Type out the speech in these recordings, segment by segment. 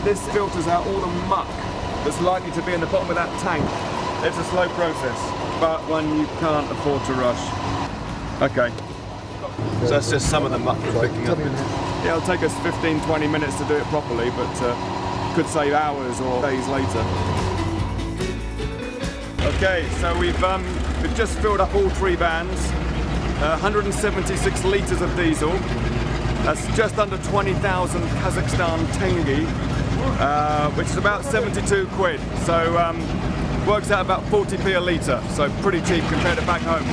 This filters out all the muck that's likely to be in the bottom of that tank. It's a slow process, but one you can't afford to rush. Okay. So that's just some of the muck we're picking up. Yeah, it'll take us 15-20 minutes to do it properly, but could save hours or days later. Okay, so we've just filled up all 3 vans. 176 litres of diesel. That's just under 20,000 Kazakhstan tenge, which is about 72 quid. So works out about 40p a litre, so pretty cheap compared to back home.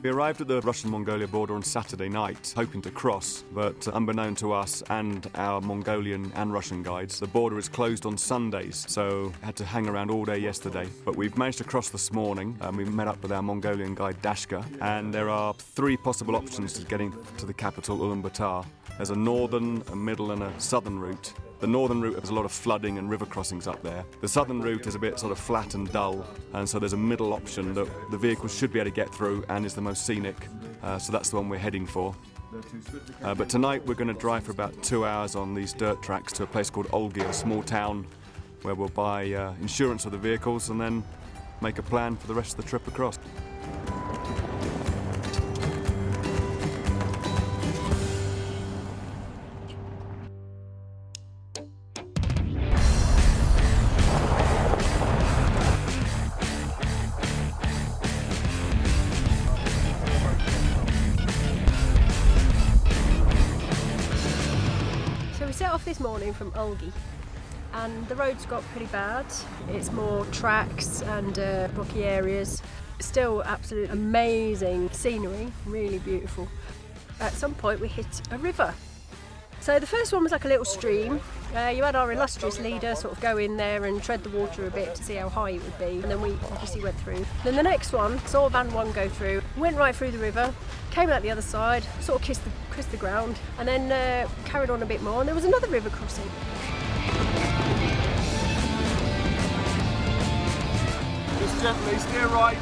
We arrived at the Russian-Mongolia border on Saturday night, hoping to cross, but unbeknown to us and our Mongolian and Russian guides, the border is closed on Sundays, so had to hang around all day yesterday. But we've managed to cross this morning, and we met up with our Mongolian guide Dashka, and there are 3 possible options to getting to the capital, Ulaanbaatar. There's a northern, a middle and a southern route. The northern route has a lot of flooding and river crossings up there. The southern route is a bit sort of flat and dull, and so there's a middle option that the vehicles should be able to get through and is the most scenic, so that's the one we're heading for. But tonight we're going to drive for about 2 hours on these dirt tracks to a place called Olgi, a small town where we'll buy insurance of the vehicles and then make a plan for the rest of the trip across. This morning from Olgi, and the roads got pretty bad. It's more tracks and rocky areas. Still absolutely amazing scenery, really beautiful. At some point we hit a river. So the first one was like a little stream. You had our illustrious leader sort of go in there and tread the water a bit to see how high it would be, and then we obviously went through. Then the next one, saw van 1 go through, went right through the river, came out the other side, sort of kissed the ground, and then carried on a bit more, and there was another river crossing. Just gently, steer right.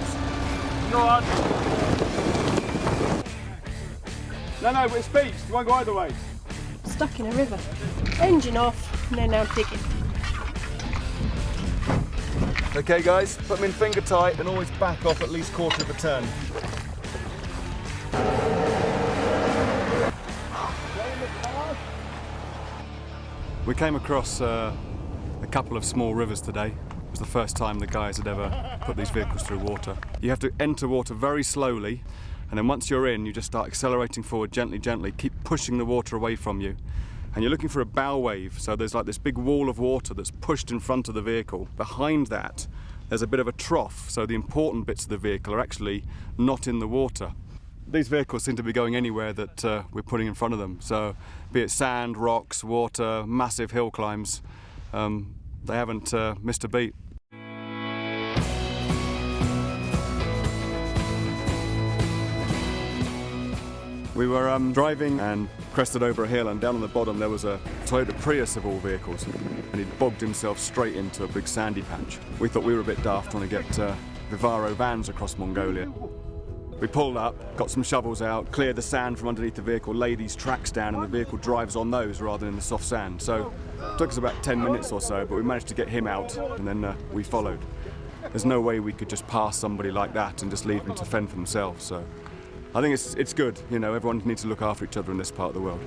Go on. No, it's beach. You won't go either way. Stuck in a river. Engine off, and they're now digging. Okay guys, put them in finger tight and always back off at least quarter of a turn. We came across a couple of small rivers today. It was the first time the guys had ever put these vehicles through water. You have to enter water very slowly, and then once you're in, you just start accelerating forward gently, gently, keep pushing the water away from you. And you're looking for a bow wave, so there's like this big wall of water that's pushed in front of the vehicle. Behind that, there's a bit of a trough, so the important bits of the vehicle are actually not in the water. These vehicles seem to be going anywhere that we're putting in front of them, so be it sand, rocks, water, massive hill climbs, they haven't missed a beat. We were driving and crested over a hill, and down on the bottom there was a Toyota Prius of all vehicles, and he'd bogged himself straight into a big sandy patch. We thought we were a bit daft trying to get Vivaro vans across Mongolia. We pulled up, got some shovels out, cleared the sand from underneath the vehicle, laid these tracks down, and the vehicle drives on those rather than in the soft sand. So it took us about 10 minutes or so, but we managed to get him out, and then we followed. There's no way we could just pass somebody like that and just leave them to fend for themselves. So I think it's good, you know, everyone needs to look after each other in this part of the world.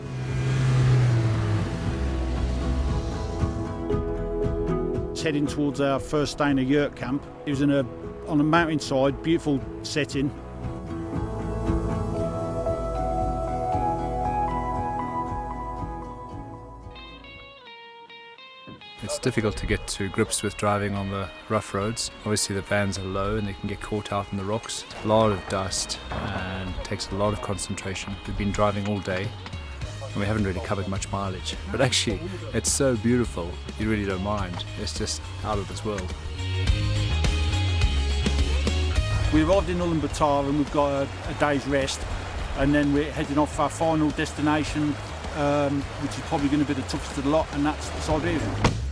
Heading towards our first day in a yurt camp. It was on a mountainside, beautiful setting. It's difficult to get to grips with driving on the rough roads. Obviously the vans are low and they can get caught out in the rocks. A lot of dust and it takes a lot of concentration. We've been driving all day and we haven't really covered much mileage. But actually, it's so beautiful, you really don't mind. It's just out of this world. We arrived in Ulaanbaatar and we've got a day's rest, and then we're heading off our final destination, which is probably going to be the toughest of the lot, and that's Siberia.